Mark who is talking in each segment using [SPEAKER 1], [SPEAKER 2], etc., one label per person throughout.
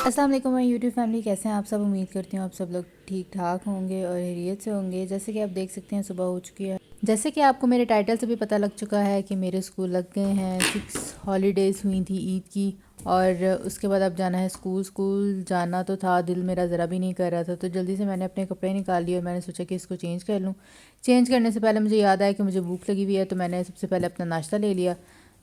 [SPEAKER 1] अस्सलाम वालेकुम my YouTube family, कैसे हैं आप सब। उम्मीद करती हूँ आप सब लोग ठीक ठाक होंगे और खैरियत से होंगे। जैसे कि आप देख सकते हैं सुबह हो चुकी है। जैसे कि आपको मेरे टाइटल से भी पता लग चुका है कि मेरे स्कूल लग गए हैं। 6 हॉलीडेज़ हुई थी ईद की और उसके बाद अब जाना है स्कूल। स्कूल जाना तो था, दिल मेरा ज़रा भी नहीं कर रहा था, तो जल्दी से मैंने अपने कपड़े निकाल लिए और मैंने सोचा कि इसको चेंज कर लूँ। चेंज करने से पहले मुझे याद आया कि मुझे भूख लगी हुई है, तो मैंने सबसे पहले अपना नाश्ता ले लिया।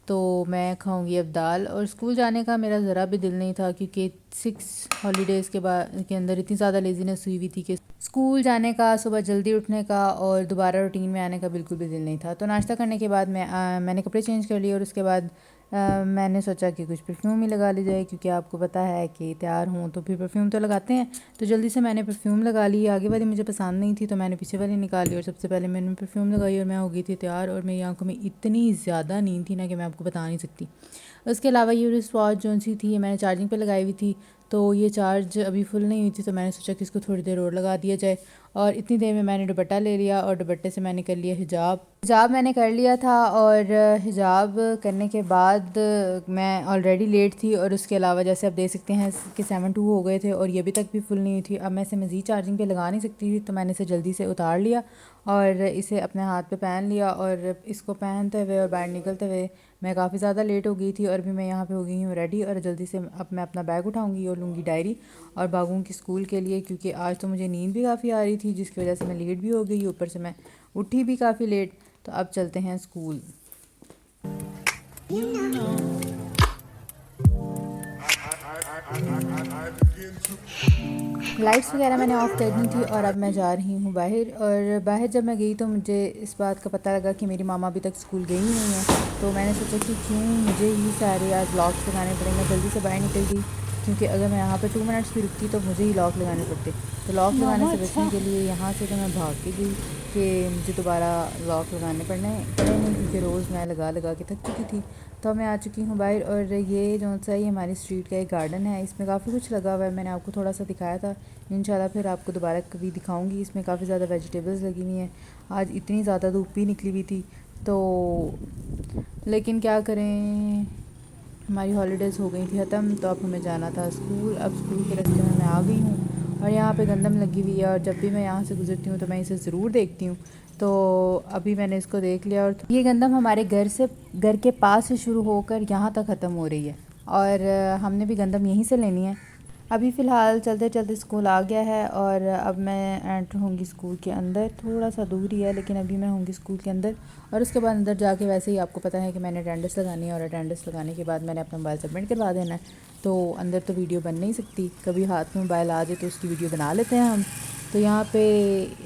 [SPEAKER 1] तो मैं खाऊंगी अब दाल। और स्कूल जाने का मेरा ज़रा भी दिल नहीं था, क्योंकि 6 हॉलीडेज़ के अंदर इतनी ज़्यादा लेज़ीनेस हुई हुई थी कि स्कूल जाने का, सुबह जल्दी उठने का और दोबारा रूटीन में आने का बिल्कुल भी दिल नहीं था। तो नाश्ता करने के बाद मैंने कपड़े चेंज कर लिए और उसके बाद मैंने सोचा कि कुछ परफ्यूम ही लगा ली जाए, क्योंकि आपको पता है कि तैयार हूँ तो फिर परफ्यूम तो लगाते हैं। तो जल्दी से मैंने परफ्यूम लगा ली। आगे वाली मुझे पसंद नहीं थी, तो मैंने पीछे वाली निकाल ली और सबसे पहले मैंने परफ्यूम लगाई और मैं हो गई थी तैयार। और मेरी आंखों में इतनी ज़्यादा नींद थी ना कि मैं आपको बता नहीं सकती। उसके अलावा ये रिस्ट वॉच जो सी थी, ये मैंने चार्जिंग पे लगाई हुई थी, तो ये चार्ज अभी फुल नहीं हुई थी, तो मैंने सोचा कि इसको थोड़ी देर और लगा दिया जाए। और इतनी देर में मैंने दुपट्टा ले लिया और दुपट्टे से मैंने कर लिया हिजाब मैंने कर लिया था। और हिजाब करने के बाद मैं ऑलरेडी लेट थी। और उसके अलावा जैसे आप देख सकते हैं कि 7:02 हो गए थे और ये अभी तक भी फुल नहीं हुई थी। अब मैं इसे मज़ीद चार्जिंग पे लगा नहीं सकती थी, तो मैंने इसे जल्दी से उतार लिया और इसे अपने हाथ पे पहन लिया। और इसको पहनते हुए और बाहर निकलते हुए मैं काफ़ी ज़्यादा लेट हो गई थी। और भी मैं यहाँ पे हो गई हूँ रेडी, और जल्दी से अब मैं अपना बैग उठाऊँगी और लूँगी डायरी और भागूँगी स्कूल के लिए, क्योंकि आज तो मुझे नींद भी काफ़ी आ रही थी, जिसकी वजह से मैं लेट भी हो गई। ऊपर से मैं उठी भी काफ़ी लेट। तो अब चलते हैं स्कूल। लाइट्स वगैरह मैंने ऑफ़ कर दी थी और अब मैं जा रही हूँ बाहर। और बाहर जब मैं गई तो मुझे इस बात का पता लगा कि मेरी मामा अभी तक स्कूल गई ही नहीं है। तो मैंने सोचा कि क्यों मुझे ही सारे आज लॉक्स लगाने पड़ेंगे। जल्दी से बाहर निकल गई, क्योंकि अगर मैं यहाँ पर 2 मिनट्स भी रुकती तो मुझे ही लॉक लगाने पड़ते। तो लॉक लगाने से बचने के लिए यहाँ से तो मैं भाग के गई कि मुझे दोबारा लॉक लगाने पड़े नहीं, क्योंकि रोज़ मैं लगा लगा के थक चुकी थी। तो मैं आ चुकी हूँ बाहर। और ये जो सा ये हमारी स्ट्रीट का एक गार्डन है, इसमें काफ़ी कुछ लगा हुआ है। मैंने आपको थोड़ा सा दिखाया था, इंशाल्लाह फिर आपको दोबारा कभी दिखाऊंगी। इसमें काफ़ी ज़्यादा वेजिटेबल्स लगी हुई हैं। आज इतनी ज़्यादा धूप भी निकली हुई थी, तो लेकिन क्या करें, हमारी हॉलीडेज़ हो गई थी ख़त्म, तो अब हमें जाना था स्कूल। अब स्कूल के रास्ते में मैं आ गई हूँ और यहाँ पे गंदम लगी हुई है, और जब भी मैं यहाँ से गुजरती हूँ तो मैं इसे ज़रूर देखती हूँ। तो अभी मैंने इसको देख लिया। और ये गंदम हमारे घर के पास से शुरू होकर यहाँ तक ख़त्म हो रही है, और हमने भी गंदम यहीं से लेनी है। अभी फ़िलहाल चलते चलते स्कूल आ गया है और अब मैं एंटर होंगी स्कूल के अंदर। थोड़ा सा दूर ही है, लेकिन अभी मैं होंगी स्कूल के अंदर। और उसके बाद अंदर जाके वैसे ही आपको पता है कि मैंने अटेंडेंस लगानी है, और अटेंडेंस लगाने के बाद मैंने अपना मोबाइल सबमिट करवा देना है। तो अंदर तो वीडियो बन नहीं सकती, कभी हाथ में मोबाइल आ जाए तो उसकी वीडियो बना लेते हैं हम। तो यहाँ पे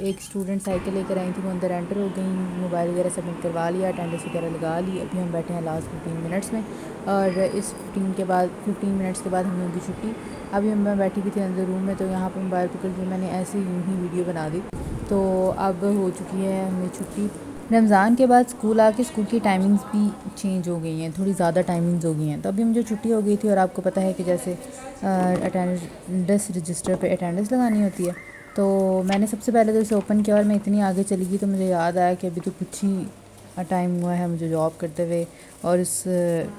[SPEAKER 1] एक स्टूडेंट साइकिल लेकर आई थी, वो अंदर एंटर हो गई, मोबाइल वगैरह सबमिट करवा लिया, अटेंडेंस वगैरह लगा ली। अभी हम बैठे हैं लास्ट 15 मिनट्स में, और इस 15 मिनट्स के बाद हमें होगी छुट्टी। अभी मैं बैठी हुई थी अंदर रूम में, तो यहाँ पर मोबाइल पकड़ के मैंने ऐसे यूँ ही वीडियो बना दी। तो अब हो चुकी है हमें छुट्टी। रमज़ान के बाद स्कूल आके स्कूल की टाइमिंग्स भी चेंज हो गई हैं, थोड़ी ज़्यादा टाइमिंग्स हो गई हैं। तो अभी मुझे छुट्टी हो गई थी, और आपको पता है कि जैसे अटेंडेंस रजिस्टर पे अटेंडेंस लगानी होती है। तो मैंने सबसे पहले तो इसे ओपन किया और मैं इतनी आगे चली गई, तो मुझे याद आया कि अभी तो कुछ ही टाइम हुआ है मुझे जॉब करते हुए और इस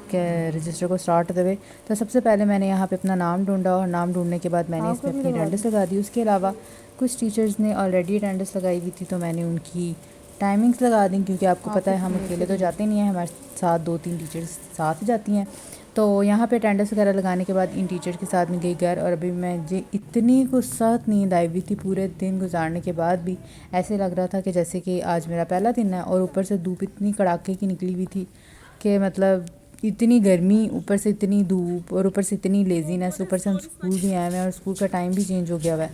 [SPEAKER 1] के रजिस्टर को स्टार्ट होते हुए। तो सबसे पहले मैंने यहाँ पे अपना नाम ढूंढा, और नाम ढूंढने के बाद मैंने इसमें अपनी अटेंडेंस लगा दी। उसके अलावा कुछ टीचर्स ने ऑलरेडी अटेंडेंस लगाई हुई थी, तो मैंने उनकी टाइमिंग्स लगा दी, क्योंकि आपको पता है हम अकेले तो जाते नहीं हैं, हमारे साथ 2-3 टीचर्स साथ ही जाती हैं। तो यहाँ पे अटेंडेंस वगैरह लगाने के बाद इन टीचर के साथ में गई घर। और अभी मुझे इतनी कुछ सख्त नींद आई हुई थी, पूरे दिन गुजारने के बाद भी ऐसे लग रहा था कि जैसे कि आज मेरा पहला दिन है। और ऊपर से धूप इतनी कड़ाके की निकली हुई थी कि मतलब इतनी गर्मी, ऊपर से इतनी धूप, और ऊपर से इतनी लेजीनेस, ऊपर से हम स्कूल भी आए हुए हैं और स्कूल का टाइम भी चेंज हो गया हुआ है।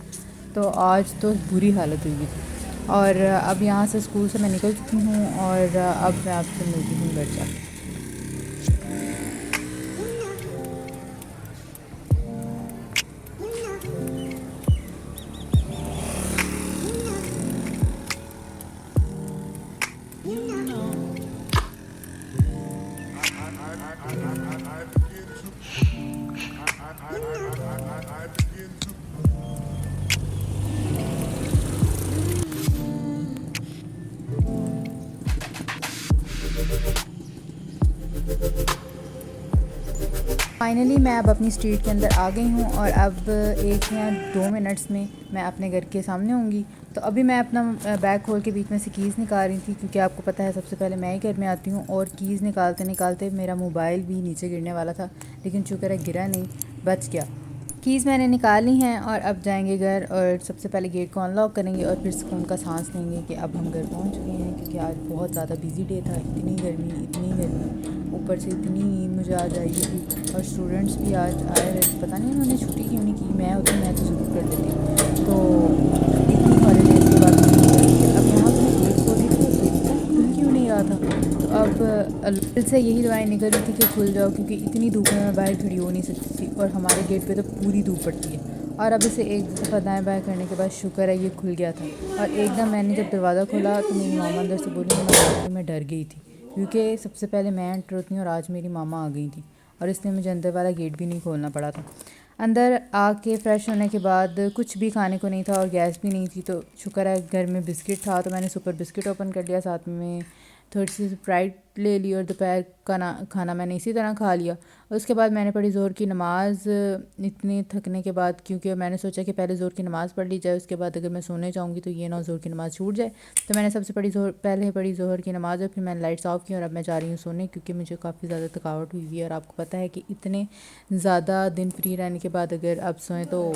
[SPEAKER 1] तो आज तो बुरी हालत हुई हुई थी। और अब यहाँ से स्कूल से मैं निकल चुकी हूँ, और अब मैं आपसे मिलती हूँ घर जाकर। फाइनली मैं अब अपनी स्ट्रीट के अंदर आ गई हूँ और अब 1 या 2 मिनट्स में मैं अपने घर के सामने होंगी। तो अभी मैं अपना बैग खोल के बीच में से कीज़ निकाल रही थी, क्योंकि आपको पता है सबसे पहले मैं ही घर में आती हूँ। और कीज़ निकालते निकालते मेरा मोबाइल भी नीचे गिरने वाला था, लेकिन शुक्र है गिरा नहीं, बच गया। कीज़ मैंने निकाली हैं और अब जाएंगे घर और सबसे पहले गेट को अनलॉक करेंगे और फिर सुकून का सांस लेंगे कि अब हम घर पहुंच चुके हैं। क्योंकि आज बहुत ज़्यादा बिजी डे था, इतनी गर्मी, ऊपर से इतनी नींद मुझे आज आई थी। और स्टूडेंट्स भी आज आए रहे, पता नहीं उन्होंने छुट्टी क्यों नहीं की। मैं तो ज़रूर कर देती। तो इतनी हॉलीडेज़ के बाद अब यहाँ पर मैं गेट खोली तो खुल क्यों नहीं रहा था। तो अब दिल से यही दुआएं निकल रही थी कि खुल जाओ, क्योंकि इतनी धूप में मैं बाहर खड़ी हो नहीं सकती थी और हमारे गेट पे तो पूरी धूप पड़ती है। और अब इसे एक दफ़ा दाएँ बाएँ करने के बाद शुक्र है ये खुल गया था। और एकदम मैंने जब दरवाज़ा खोला तो मेरी मामा अंदर से बोली, मैं डर गई थी, क्योंकि सबसे पहले मैं एंटर होती हूँ और आज मेरी मामा आ गई थी और इसलिए मुझे अंदर वाला गेट भी नहीं खोलना पड़ा था। अंदर आके फ़्रेश होने के बाद कुछ भी खाने को नहीं था और गैस भी नहीं थी, तो शुक्र है घर में बिस्किट था, तो मैंने सुपर बिस्किट ओपन कर लिया, साथ में थोड़ी सी स्प्राइट ले ली और दोपहर का खाना मैंने इसी तरह खा लिया। उसके बाद मैंने पढ़ी ज़ोहर की नमाज़ इतने थकने के बाद, क्योंकि मैंने सोचा कि पहले ज़ोहर की नमाज़ पढ़ ली जाए, उसके बाद अगर मैं सोने जाऊँगी तो ये ना ज़ोहर की नमाज़ छूट जाए। तो मैंने सबसे पहले पढ़ी ज़ोहर की नमाज़ और फिर मैंने लाइट्स ऑफ की और अब मैं जा रही हूँ सोने, क्योंकि मुझे काफ़ी ज़्यादा थकावट हुई हुई है। और आपको पता है कि इतने ज़्यादा दिन फ्री रहने के बाद अगर आप सोएँ तो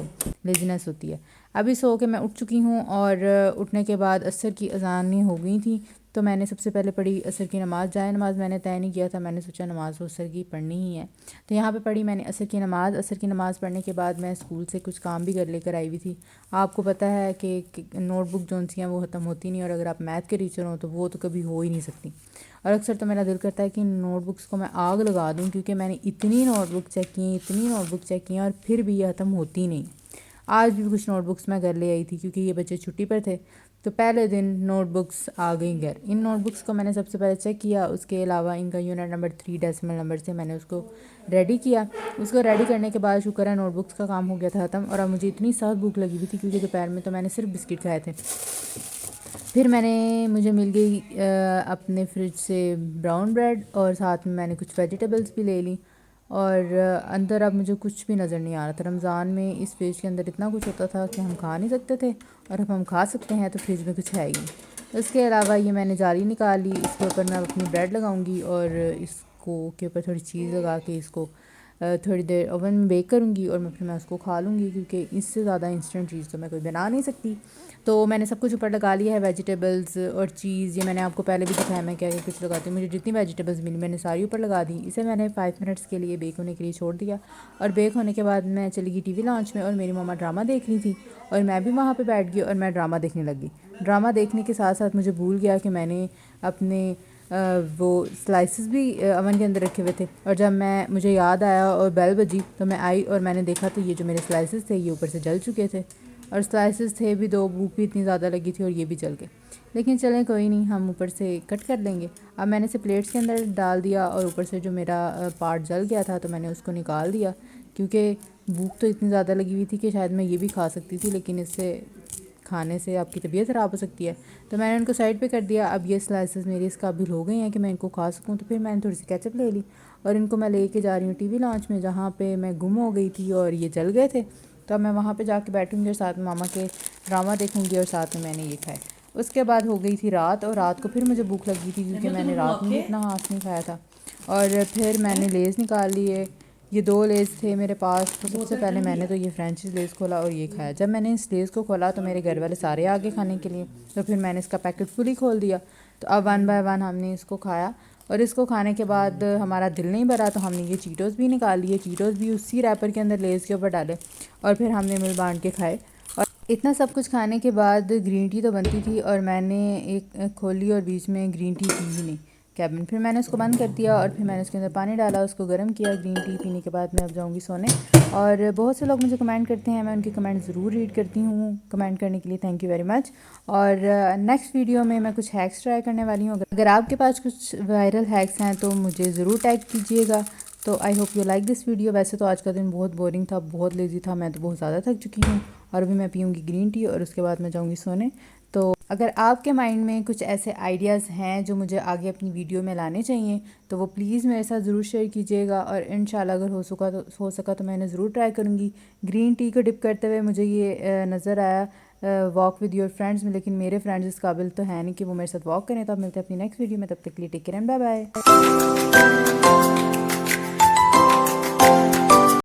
[SPEAKER 1] लेजीनेस होती है। अभी सो के मैं उठ चुकी हूँ और उठने के बाद असर की अज़ानें हो गई थी, तो मैंने सबसे पहले पढ़ी असर की नमाज़। जाए नमाज़ मैंने तय नहीं किया था, मैंने सोचा नमाज़ तो असर की पढ़नी ही है, तो यहाँ पे पढ़ी मैंने असर की नमाज़। असर की नमाज़ पढ़ने के बाद मैं स्कूल से कुछ काम भी कर लेकर आई हुई थी। आपको पता है कि नोटबुक जो सी हैं वो ख़त्म होती नहीं, और अगर आप मैथ के टीचर हो तो वो तो कभी हो ही नहीं सकती। और अक्सर तो मेरा दिल करता है कि नोटबुक्स को मैं आग लगा दूँ, क्योंकि मैंने इतनी नोटबुक चेक की और फिर भी ये ख़त्म होती नहीं। आज भी कुछ नोटबुक्स मैं घर ले आई थी, क्योंकि ये बच्चे छुट्टी पर थे, तो पहले दिन नोटबुक्स आ गई घर। इन नोटबुक्स को मैंने सबसे पहले चेक किया, उसके अलावा इनका यूनिट नंबर 3 डेसिमल नंबर से मैंने उसको रेडी किया। उसको रेडी करने के बाद शुक्र है नोटबुक्स का काम हो गया था ख़त्म। और अब मुझे इतनी सख्त भूख लगी हुई थी, क्योंकि दोपहर में तो मैंने सिर्फ बिस्किट खाए थे। फिर मुझे मिल गई अपने फ्रिज से ब्राउन ब्रेड और साथ में मैंने कुछ वेजिटेबल्स भी ले ली। और अंदर अब मुझे कुछ भी नज़र नहीं आ रहा था। रमज़ान में इस फ्रिज के अंदर इतना कुछ होता था कि हम खा नहीं सकते थे, और अब हम खा सकते हैं तो फ्रिज में कुछ है ही नहीं। उसके अलावा ये मैंने जाली निकाल ली, इसके ऊपर मैं अपनी ब्रेड लगाऊंगी और इसको के ऊपर थोड़ी चीज़ लगा के इसको थोड़ी देर ओवन में बेक करूँगी और फिर मैं उसको खा लूँगी, क्योंकि इससे ज़्यादा इंस्टेंट चीज़ तो मैं कोई बना नहीं सकती। तो मैंने सब कुछ ऊपर लगा लिया है, वेजिटेबल्स और चीज़। ये मैंने आपको पहले भी दिखाया मैं क्या कुछ लगाती हूँ। मुझे जितनी वेजिटेबल्स मिली मैंने सारी ऊपर लगा दी। इसे मैंने 5 मिनट्स के लिए बेक होने के लिए छोड़ दिया, और बेक होने के बाद मैं चली गई टीवी लॉन्च में, और मेरी मम्मा ड्रामा देख रही थी और मैं भी वहाँ पर बैठ गई और मैं ड्रामा देखने लगी। ड्रामा देखने के साथ साथ मुझे भूल गया कि मैंने अपने वो स्लाइसेस भी अवन के अंदर रखे हुए थे। और जब मुझे याद आया और बेल बजी तो मैं आई और मैंने देखा तो ये जो मेरे स्लाइसेस थे ये ऊपर से जल चुके थे, और स्लाइसेस थे भी 2, भूख भी इतनी ज़्यादा लगी थी और ये भी जल गए। लेकिन चलें कोई नहीं, हम ऊपर से कट कर लेंगे। अब मैंने इसे प्लेट्स के अंदर डाल दिया और ऊपर से जो मेरा पार्ट जल गया था तो मैंने उसको निकाल दिया, क्योंकि भूख तो इतनी ज़्यादा लगी हुई थी कि शायद मैं ये भी खा सकती थी, लेकिन इससे खाने से आपकी तबीयत ख़राब हो सकती है। तो मैंने उनको साइड पे कर दिया। अब ये स्लाइसेस मेरी इस काबिल हो गई हैं कि मैं इनको खा सकूं, तो फिर मैंने थोड़ी सी केचप ले ली और इनको मैं लेके जा रही हूँ टीवी लॉन्च में, जहाँ पे मैं गुम हो गई थी और ये जल गए थे। तो अब मैं वहाँ पे जाके बैठूँगी और साथ में मामा के ड्रामा देखूँगी और साथ में मैंने ये खाए। उसके बाद हो गई थी रात, और रात को फिर मुझे भूख लगी थी, क्योंकि मैंने रात में भी इतना हाथ नहीं खाया था। और फिर मैंने लेज़ निकाल लिए। ये 2 लेज़ थे मेरे पास, तो सबसे पहले मैंने तो ये फ्रेंचीज़ लेज़ खोला और ये खाया। जब मैंने इस लेज़ को खोला तो मेरे घर वाले सारे आ गए खाने के लिए, तो फिर मैंने इसका पैकेट फुली खोल दिया। तो अब 1 बाय 1 हमने इसको खाया, और इसको खाने के बाद हमारा दिल नहीं भरा तो हमने ये चीटोज़ भी निकाल लिए। चीटोज़ भी उसी रैपर के अंदर लेज़ के ऊपर डाले और फिर हमने मिल बांट के खाए। और इतना सब कुछ खाने के बाद ग्रीन टी तो बनती थी, और मैंने एक खोली और बीच में ग्रीन टी पी ही नहीं कैबिन। फिर मैंने उसको बंद कर दिया और फिर मैंने उसके अंदर पानी डाला, उसको गर्म किया। ग्रीन टी पीने के बाद मैं अब जाऊंगी सोने। और बहुत से लोग मुझे कमेंट करते हैं, मैं उनके कमेंट ज़रूर रीड करती हूँ। कमेंट करने के लिए थैंक यू वेरी मच। और नेक्स्ट वीडियो में मैं कुछ हैक्स ट्राई करने वाली हूँ। अगर आपके पास कुछ वायरल हैक्स हैं तो मुझे ज़रूर टैग कीजिएगा। तो I hope you like this video. वैसे तो आज का दिन बहुत बोरिंग था, बहुत लेज़ी था, मैं तो बहुत ज़्यादा थक चुकी हूँ, और अभी मैं पीऊँगी ग्रीन टी और उसके बाद मैं जाऊँगी सोने। तो अगर आपके माइंड में कुछ ऐसे आइडियाज़ हैं जो मुझे आगे अपनी वीडियो में लाने चाहिए तो वो प्लीज़ मेरे साथ ज़रूर शेयर कीजिएगा, और इंशाल्लाह अगर हो सका तो मैं इन्हें ज़रूर ट्राई करूँगी। ग्रीन टी को डिप करते हुए मुझे ये नज़र आया वॉक विद योर फ्रेंड्स में, लेकिन मेरे फ्रेंड्स इस काबिल तो है नहीं कि वो मेरे साथ वॉक करें। तो आप मिलते हैं अपनी नेक्स्ट वीडियो में, तब तक के लिए take care and bye bye.